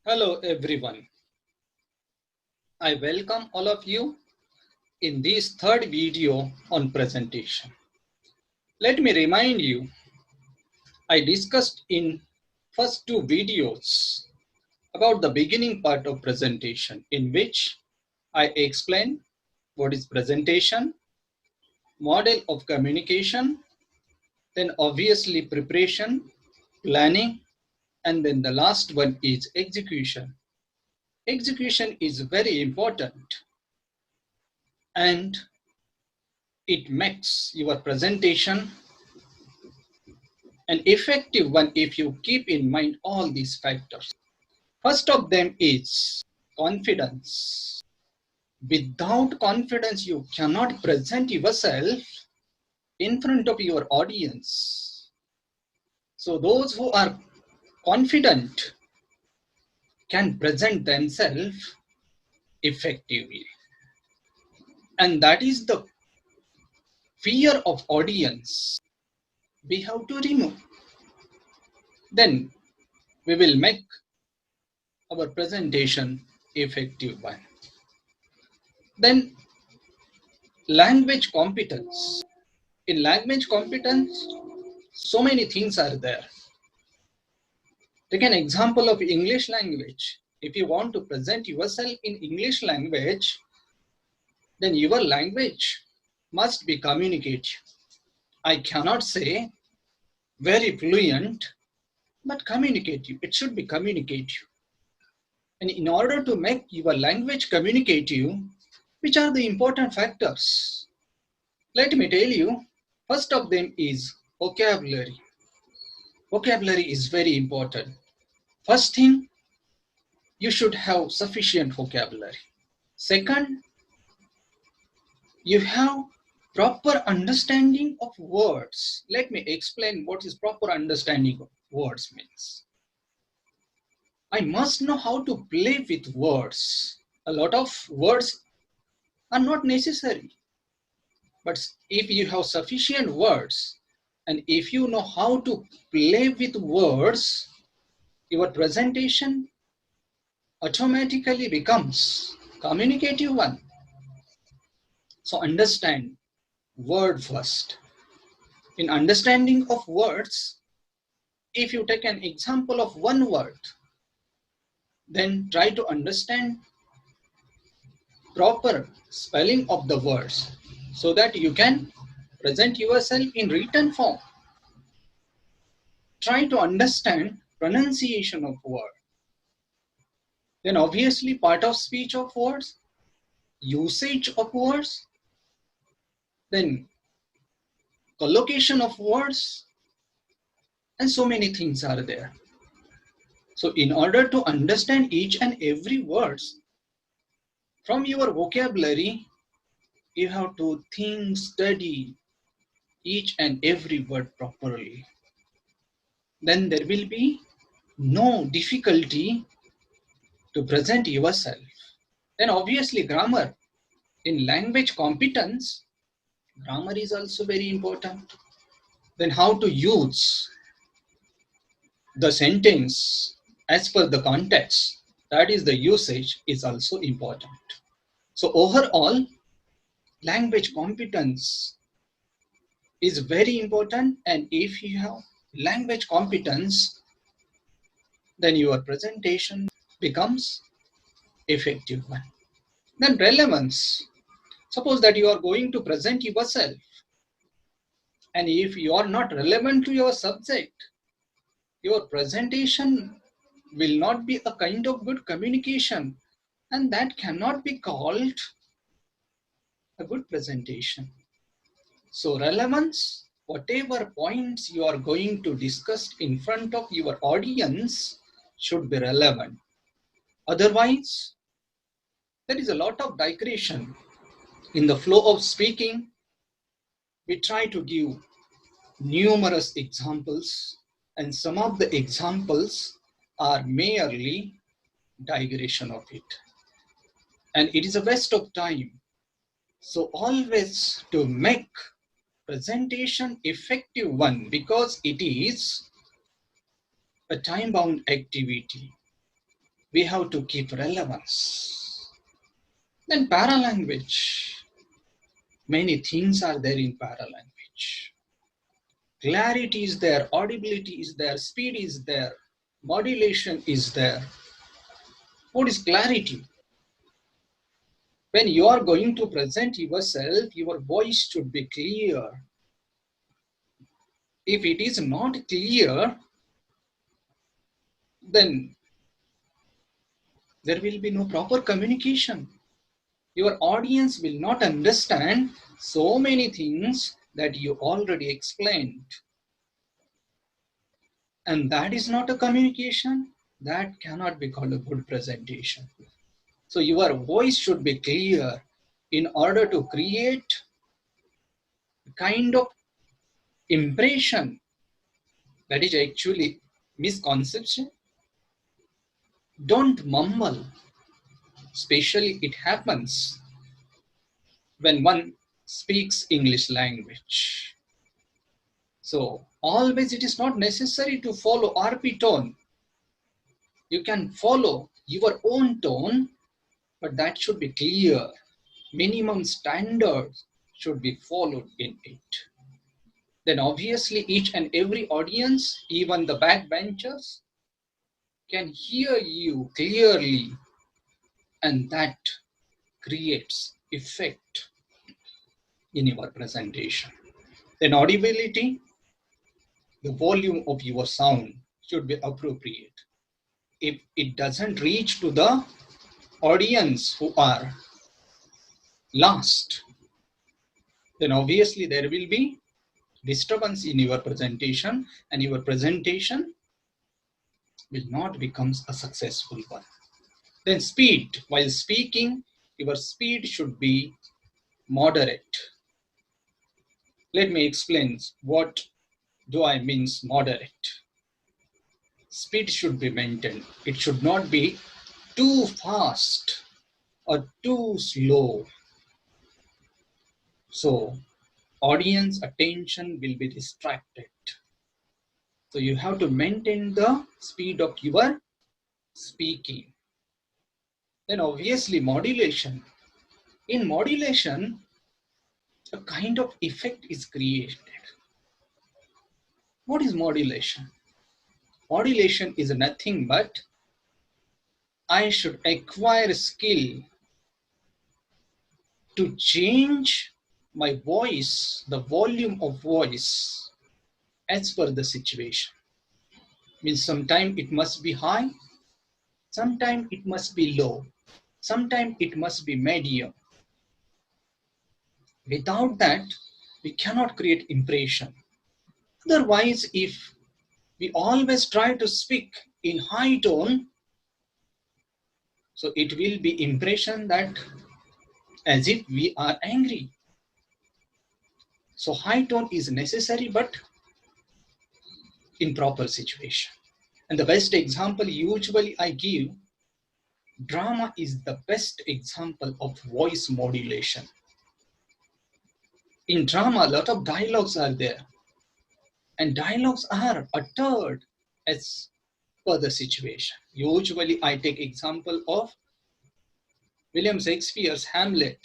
Hello everyone. I welcome all of you in this third video on presentation. Let me remind you, I discussed in first two videos about the beginning part of presentation, in which I explained what is presentation, model of communication, then obviously preparation, planning, and then the last one is execution. Execution is very important, and it makes your presentation an effective one if you keep in mind all these factors. First of them is confidence. Without confidence, you cannot present yourself in front of your audience. So those who are confident can present themselves effectively. And that is the fear of audience we have to remove. Then we will make our presentation effective one. Then language competence. In language competence, so many things are there. Take an example of English language. If you want to present yourself in English language, then your language must be communicative. I cannot say very fluent, but communicative. It should be communicative. And in order to make your language communicative, which are the important factors? Let me tell you, first of them is vocabulary. Vocabulary is very important. First thing, you should have sufficient vocabulary. Second, you have proper understanding of words. Let me explain what is proper understanding of words means. I must know how to play with words. A lot of words are not necessary. But if you have sufficient words, and if you know how to play with words, your presentation automatically becomes communicative one. So understand word first. In understanding of words, if you take an example of one word, then try to understand proper spelling of the words so that you can present yourself in written form. Try to understand pronunciation of word. Then obviously part of speech of words, usage of words, then collocation of words, and so many things are there. So in order to understand each and every words from your vocabulary, you have to think, study each and every word properly. Then there will be no difficulty to present yourself. Then obviously grammar. In language competence, grammar is also very important. Then how to use the sentence as per the context, that is the usage, is also important. So overall, language competence is very important, and if you have language competence, then your presentation becomes effective one. Then relevance. Suppose that you are going to present yourself, and if you are not relevant to your subject, your presentation will not be a kind of good communication, and that cannot be called a good presentation. So relevance, whatever points you are going to discuss in front of your audience should be relevant. Otherwise, there is a lot of digression. In the flow of speaking, we try to give numerous examples, and some of the examples are merely digression of it. And it is a waste of time. So always to make presentation effective one, because it is a time-bound activity. we have to keep relevance. Then paralanguage. Many things are there in paralanguage. Clarity is there, audibility is there, speed is there, modulation is there. What is clarity? When you are going to present yourself, your voice should be clear. If it is not clear, then there will be no proper communication. Your audience will not understand so many things that you already explained. And that is not a communication. That cannot be called a good presentation. So your voice should be clear in order to create a kind of impression that is actually misconception. Don't mumble. Especially it happens when one speaks English language. So always it is not necessary to follow RP tone. You can follow your own tone, but that should be clear. Minimum standards should be followed in it. Then obviously each and every audience, even the backbenchers, can hear you clearly, and that creates effect in your presentation. Then audibility, the volume of your sound should be appropriate. If it doesn't reach to the audience who are last, then obviously there will be disturbance in your presentation, and your presentation will not become a successful one. Then speed, while speaking, your speed should be moderate. Let me explain what do I mean moderate. Speed should be maintained. It should not be too fast or too slow. So audience attention will be distracted. So you have to maintain the speed of your speaking. Then obviously modulation. In modulation, a kind of effect is created. What is modulation? Modulation is nothing but I should acquire skill to change my voice, the volume of voice as per the situation. Means sometimes it must be high, sometimes it must be low, sometimes it must be medium. Without that, we cannot create impression. Otherwise, if we always try to speak in high tone, so it will be impression that as if we are angry. So high tone is necessary, but in proper situation. And the best example usually I give, drama is the best example of voice modulation. In drama, a lot of dialogues are there, and dialogues are uttered as per the situation. Usually I take example of William Shakespeare's Hamlet,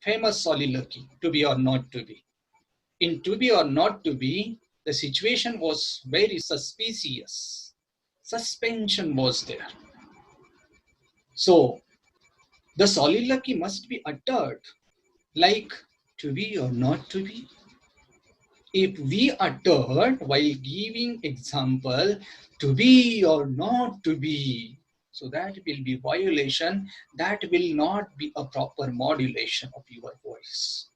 famous soliloquy, to be or not to be. In to be or not to be, the situation was very suspicious. Suspension was there. So the soliloquy must be uttered like to be or not to be. If we uttered while giving example to be or not to be, so that will be violation. That will not be a proper modulation of your voice.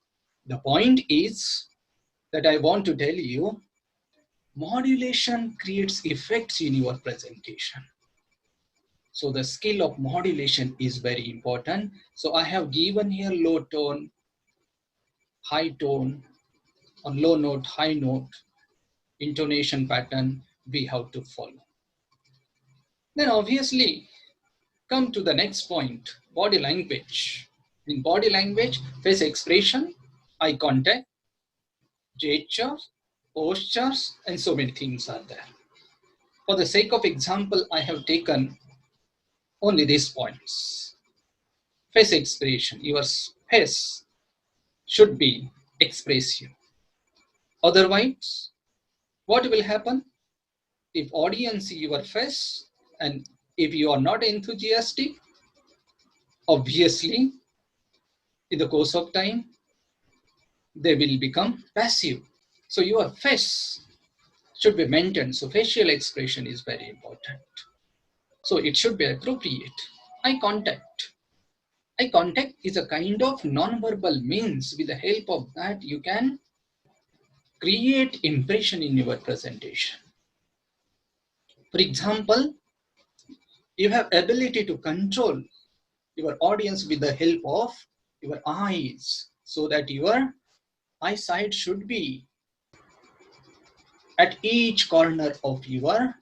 The point is that I want to tell you, modulation creates effects in your presentation. So the skill of modulation is very important. So I have given here low tone, high tone, or low note, high note, intonation pattern we have to follow. Then obviously come to the next point, body language. In body language, face expression, eye contact, gestures, postures, and so many things are there. For the sake of example, I have taken Only these points. Face expression, your face should be expressive. Otherwise, what will happen? If audience see your face and if you are not enthusiastic, obviously, in the course of time, they will become passive. So your face should be maintained. So facial expression is very important. So it should be appropriate. Eye contact. Eye contact is a kind of non-verbal means. With the help of that, you can create impression in your presentation. For example, you have ability to control your audience with the help of your eyes, so that your eyesight should be at each corner of your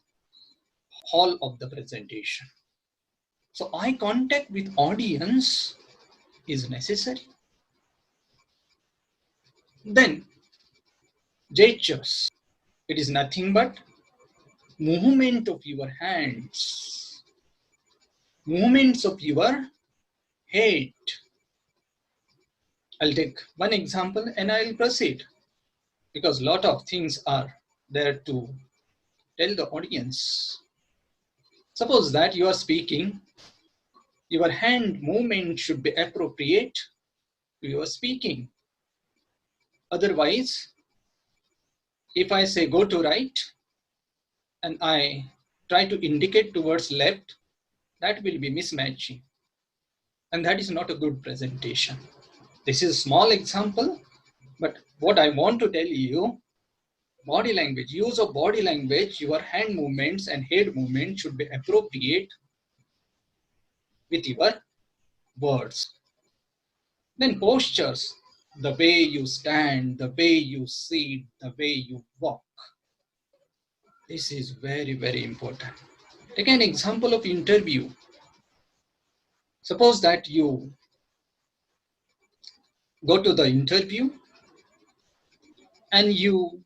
hall of the presentation. So eye contact with audience is necessary. Then gestures. It is nothing but movement of your hands, movements of your head. I'll take one example and I'll proceed, because a lot of things are there to tell the audience. Suppose that you are speaking, your hand movement should be appropriate to your speaking. Otherwise, if I say go to right and I try to indicate towards left, that will be mismatching. And that is not a good presentation. This is a small example, but what I want to tell you, body language, use of body language, your hand movements and head movement should be appropriate with your words. Then postures, the way you stand, the way you sit, the way you walk. This is very, very important. Take an example of interview. Suppose that you go to the interview and you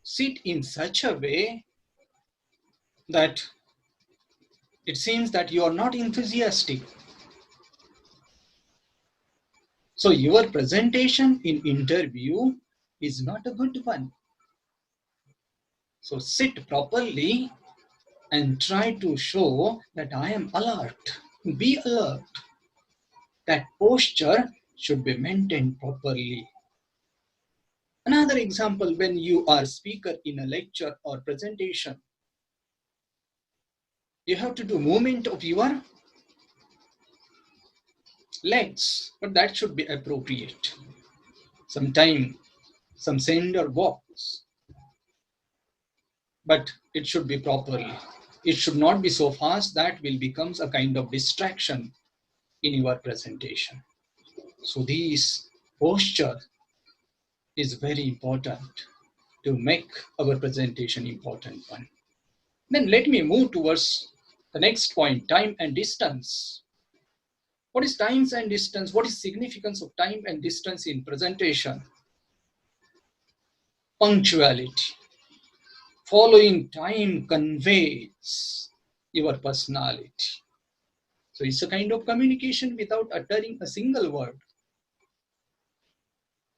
sit in such a way that it seems that you are not enthusiastic. So your presentation in interview is not a good one. So sit properly and try to show that I am alert. Be alert. That posture should be maintained properly. Another example, when you are speaker in a lecture or presentation, you have to do movement of your legs, but that should be appropriate. Sometimes some sender walks, but it should be properly. It should not be so fast that will becomes a kind of distraction in your presentation. So this posture is very important to make our presentation important one. Then let me move towards the next point, time and distance. What is time and distance? What is significance of time and distance in presentation? Punctuality. Following time conveys your personality. So it's a kind of communication without uttering a single word.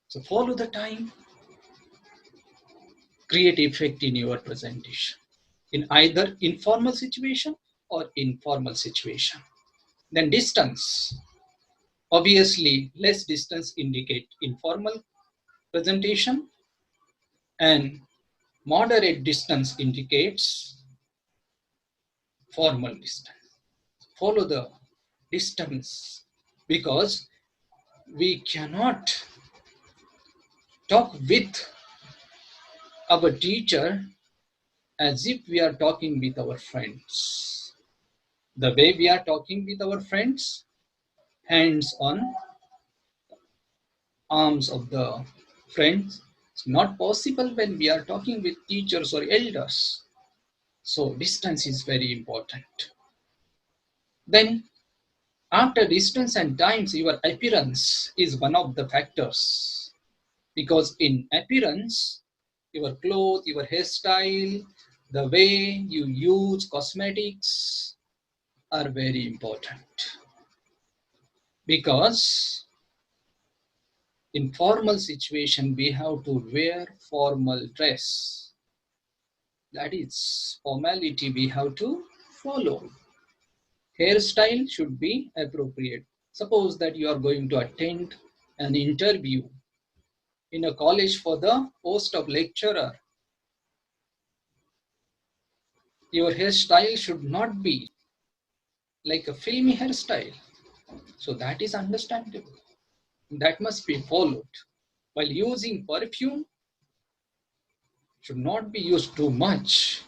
So follow the time, create effect in your presentation in either informal situation or informal situation. Then distance. Obviously, less distance indicate informal presentation, and moderate distance indicates formal distance. Follow the distance, because we cannot talk with our teacher as if we are talking with our friends. The way we are talking with our friends, hands on arms of the friends, it's not possible when we are talking with teachers or elders. So distance is very important. Then after distance and times, your appearance is one of the factors, because in appearance, your clothes, your hairstyle, the way you use cosmetics, are very important, because in formal situation we have to wear formal dress. That is formality we have to follow. Hairstyle should be appropriate. Suppose that you are going to attend an interview in a college for the post of lecturer. Your hairstyle should not be like a filmy hairstyle. So that is understandable. That must be followed. While using perfume, should not be used too much.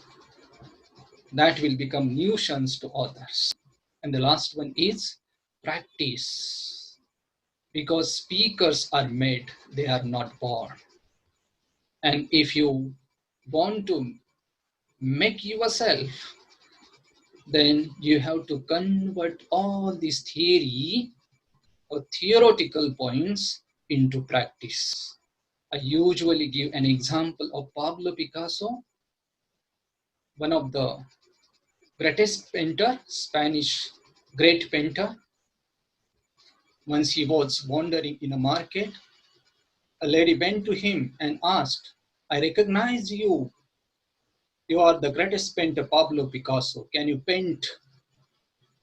That will become nuisance to others. And the last one is practice. Because speakers are made, they are not born. And if you want to make yourself, then you have to convert all this theory or theoretical points into practice. I usually give an example of Pablo Picasso, one of the greatest painter, Spanish great painter. Once he was wandering in a market, a lady went to him and asked, I recognize you. You are the greatest painter, Pablo Picasso. Can you paint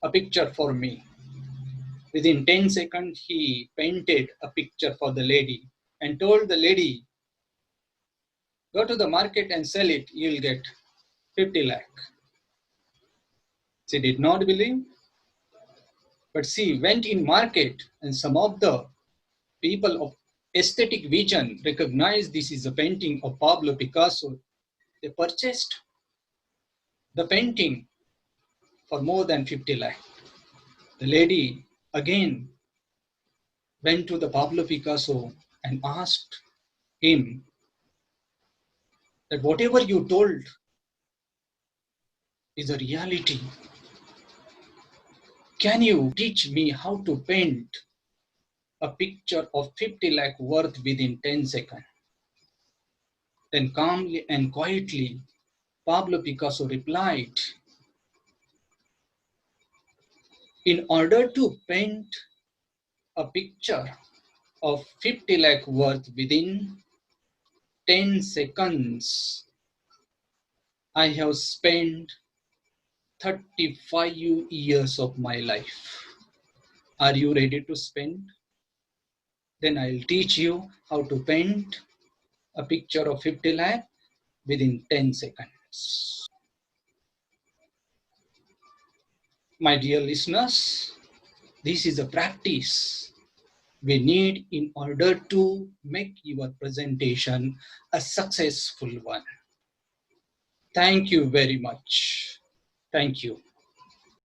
a picture for me? Within 10 seconds, he painted a picture for the lady and told the lady, go to the market and sell it, you'll get 50 lakh. She did not believe, but she went in market and some of the people of aesthetic vision recognized this is a painting of Pablo Picasso. They purchased the painting for more than 50 lakh. The lady again went to the Pablo Picasso and asked him that whatever you told is a reality. Can you teach me how to paint a picture of 50 lakh worth within 10 seconds? Then calmly and quietly, Pablo Picasso replied, in order to paint a picture of 50 lakh worth within 10 seconds, I have spent 35 years of my life. Are you ready to spend? Then I'll teach you how to paint a picture of 50 lakh within 10 seconds. My dear listeners, this is a practice we need in order to make your presentation a successful one. Thank you very much. Thank you.